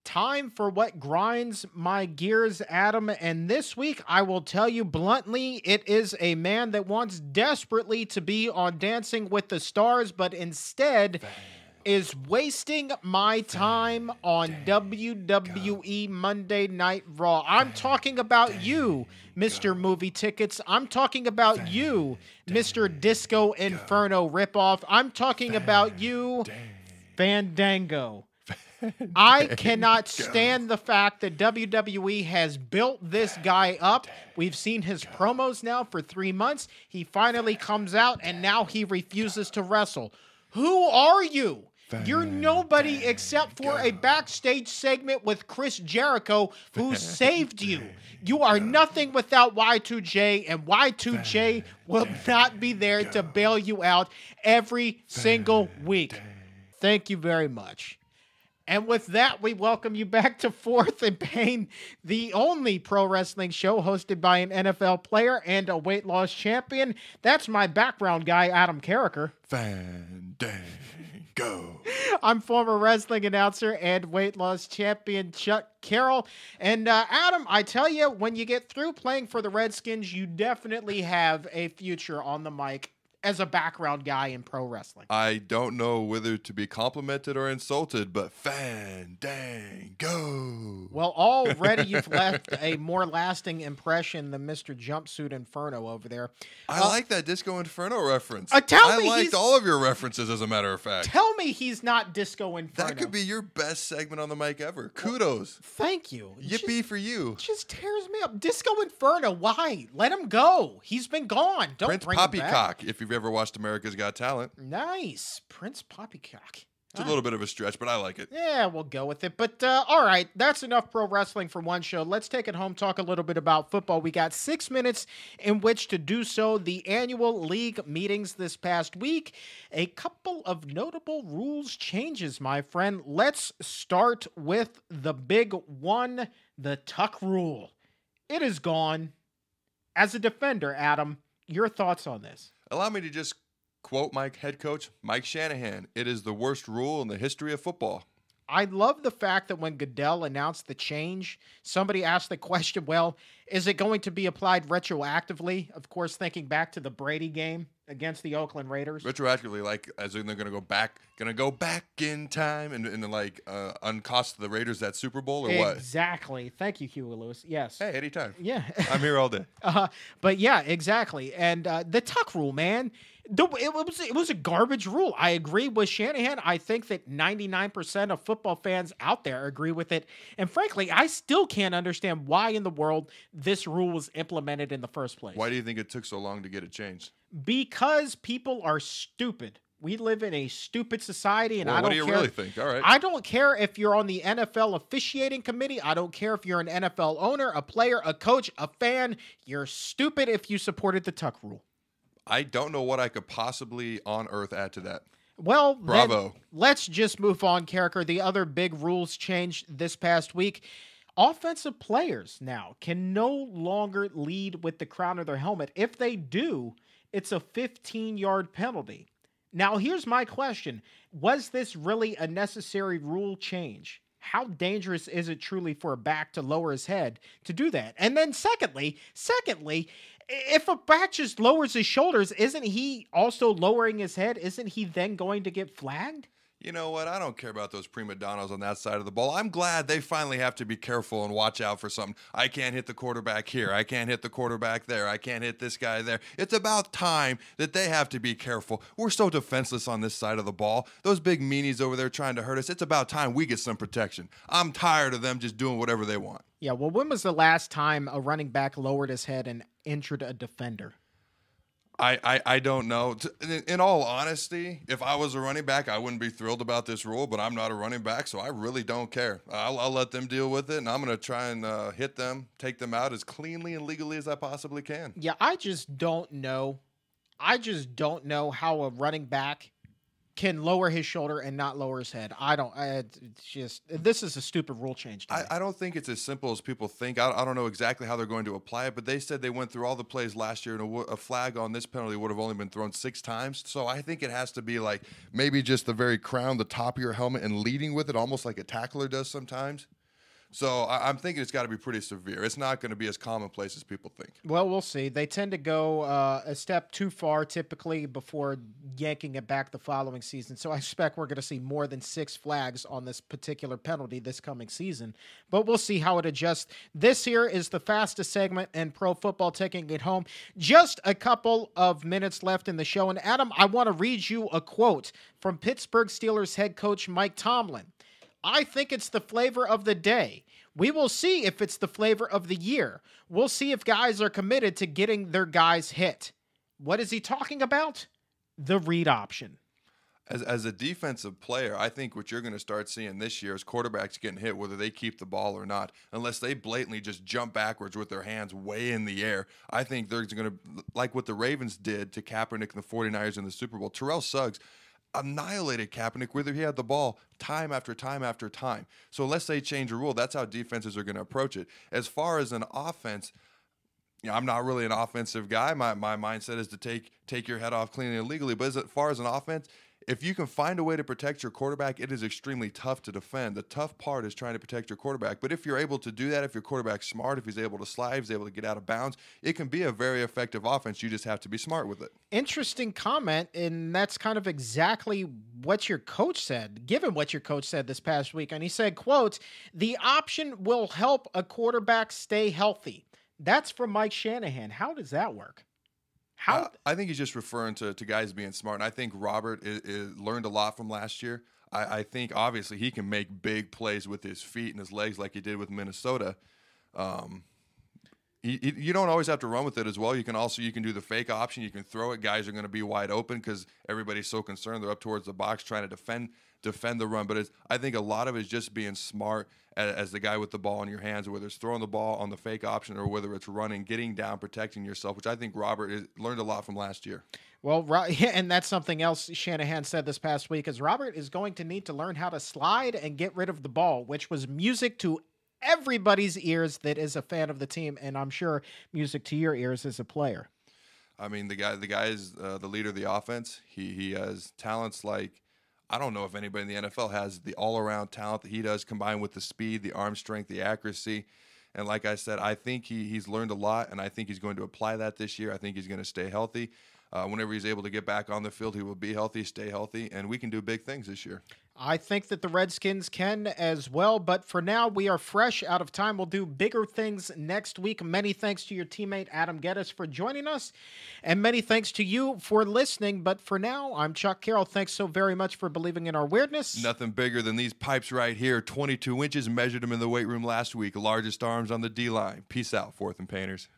time for what grinds my gears, Adam. And this week, I will tell you bluntly, it is a man that wants desperately to be on Dancing with the Stars, but instead is wasting my time on WWE Monday Night Raw. I'm talking about you, Mr. Movie Tickets. I'm talking about you, Mr. Disco Inferno ripoff. I'm talking about you, Fandango. I cannot stand the fact that WWE has built this guy up. We've seen his promos now for 3 months. He finally comes out, and now he refuses to wrestle. Who are you? You're nobody except for a backstage segment with Chris Jericho, who saved you. You are nothing without Y2J, and Y2J will not be there to bail you out every single week. Thank you very much. And with that, we welcome you back to Fourth and Pain, the only pro wrestling show hosted by an NFL player and a weight loss champion. That's my background guy, Adam Carricker. Fandango. I'm former wrestling announcer and weight loss champion Chuck Carroll. And Adam, I tell you, when you get through playing for the Redskins, you definitely have a future on the mic as a background guy in pro wrestling. I don't know whether to be complimented or insulted, but Fandango. Well, already you've left a more lasting impression than Mr. Jumpsuit Inferno over there. I like that Disco Inferno reference. I liked all of your references, as a matter of fact. Tell me he's not Disco Inferno. That could be your best segment on the mic ever. Kudos. Thank you. Yippee for you. Just tears me up. Disco Inferno, why? Let him go. He's been gone. Don't Prince bring him back. Poppycock, if you've ever watched America's Got Talent. Nice. Prince Poppycock. It's a little bit of a stretch, but I like it. Yeah, we'll go with it. But all right, that's enough pro wrestling for one show. Let's take it home, talk a little bit about football. We got 6 minutes in which to do so. The annual league meetings this past week. A couple of notable rules changes, my friend. Let's start with the big one, the tuck rule. It is gone. As a defender, Adam, your thoughts on this? Allow me to just quote my head coach, Mike Shanahan. It is the worst rule in the history of football. I love the fact that when Goodell announced the change, somebody asked the question, well, is it going to be applied retroactively? Of course, thinking back to the Brady game against the Oakland Raiders. Retroactively, like, as in they're going to go back in time and uncost the Raiders that Super Bowl or what? Exactly. Thank you, Huey Lewis. Yes. Hey, anytime. Yeah. I'm here all day. But yeah, exactly. And the tuck rule, man. It was a garbage rule. I agree with Shanahan. I think that 99% of football fans out there agree with it. And frankly, I still can't understand why in the world this rule was implemented in the first place. Why do you think it took so long to get it changed? Because people are stupid. We live in a stupid society, and I don't care. What do you really think? All right. I don't care if you're on the NFL officiating committee. I don't care if you're an NFL owner, a player, a coach, a fan. You're stupid if you supported the tuck rule. I don't know what I could possibly on earth add to that. Well, bravo. Let's just move on, Carricker. The other big rules changed this past week. Offensive players now can no longer lead with the crown of their helmet. If they do, it's a 15-yard penalty. Now, here's my question. Was this really a necessary rule change? How dangerous is it truly for a back to lower his head to do that? And then secondly, if a back just lowers his shoulders, isn't he also lowering his head? Isn't he then going to get flagged? You know what? I don't care about those prima donnas on that side of the ball. I'm glad they finally have to be careful and watch out for something. I can't hit the quarterback here. I can't hit the quarterback there. I can't hit this guy there. It's about time that they have to be careful. We're so defenseless on this side of the ball. Those big meanies over there trying to hurt us. It's about time we get some protection. I'm tired of them just doing whatever they want. Yeah, well, when was the last time a running back lowered his head and injured a defender? I don't know. In all honesty, if I was a running back, I wouldn't be thrilled about this rule, but I'm not a running back, so I really don't care. I'll let them deal with it, and I'm going to try and hit them, take them out as cleanly and legally as I possibly can. Yeah, I just don't know. How a running back can lower his shoulder and not lower his head. This is a stupid rule change. I don't think it's as simple as people think. I don't know exactly how they're going to apply it, but they said they went through all the plays last year, and a flag on this penalty would have only been thrown 6 times. So I think it has to be like maybe just the very crown, the top of your helmet, and leading with it, almost like a tackler does sometimes. So I'm thinking it's got to be pretty severe. It's not going to be as commonplace as people think. Well, we'll see. They tend to go a step too far typically before yanking it back the following season. So I expect we're going to see more than 6 flags on this particular penalty this coming season. But we'll see how it adjusts. This here is the fastest segment in pro football, taking it home. Just a couple of minutes left in the show. And Adam, I want to read you a quote from Pittsburgh Steelers head coach Mike Tomlin. I think it's the flavor of the day. We will see if it's the flavor of the year. We'll see if guys are committed to getting their guys hit. What is he talking about? The read option. As a defensive player, I think what you're going to start seeing this year is quarterbacks getting hit whether they keep the ball or not, unless they blatantly just jump backwards with their hands way in the air. I think they're going to, like what the Ravens did to Kaepernick and the 49ers in the Super Bowl. Terrell Suggs annihilated Kaepernick whether he had the ball time after time after time. So unless they change a rule, that's how defenses are going to approach it. As far as an offense, I'm not really an offensive guy. My mindset is to take your head off cleanly and legally. But as far as an offense, if you can find a way to protect your quarterback, it is extremely tough to defend. The tough part is trying to protect your quarterback. But if you're able to do that, if your quarterback's smart, if he's able to slide, if he's able to get out of bounds, it can be a very effective offense. You just have to be smart with it. Interesting comment, and that's kind of exactly what your coach said, given what your coach said this past week. And he said, quote, "The option will help a quarterback stay healthy." That's from Mike Shanahan. How does that work? I think he's just referring to guys being smart. And I think Robert learned a lot from last year. I think, obviously, he can make big plays with his feet and his legs like he did with Minnesota. You don't always have to run with it as well. You can do the fake option. You can throw it. Guys are going to be wide open because everybody's so concerned. They're up towards the box trying to defend the run. But I think a lot of it is just being smart as the guy with the ball in your hands, whether it's throwing the ball on the fake option or whether it's running, getting down, protecting yourself, which I think Robert learned a lot from last year. Well, and that's something else Shanahan said this past week, is Robert is going to need to learn how to slide and get rid of the ball, which was music to everybody's ears that is a fan of the team, and I'm sure music to your ears as a player. I mean, the guy is the leader of the offense. He has talents like, I don't know if anybody in the NFL has the all-around talent that he does, combined with the speed, the arm strength, the accuracy. And like I said, I think he's learned a lot, and I think he's going to apply that this year. I think he's going to stay healthy. Whenever he's able to get back on the field, he will be healthy, stay healthy, and we can do big things this year. I think that the Redskins can as well, but for now, we are fresh out of time. We'll do bigger things next week. Many thanks to your teammate, Adam Geddes, for joining us, and many thanks to you for listening. But for now, I'm Chuck Carroll. Thanks so very much for believing in our weirdness. Nothing bigger than these pipes right here. 22 inches, measured them in the weight room last week. Largest arms on the D-line. Peace out, Fourth and Painters.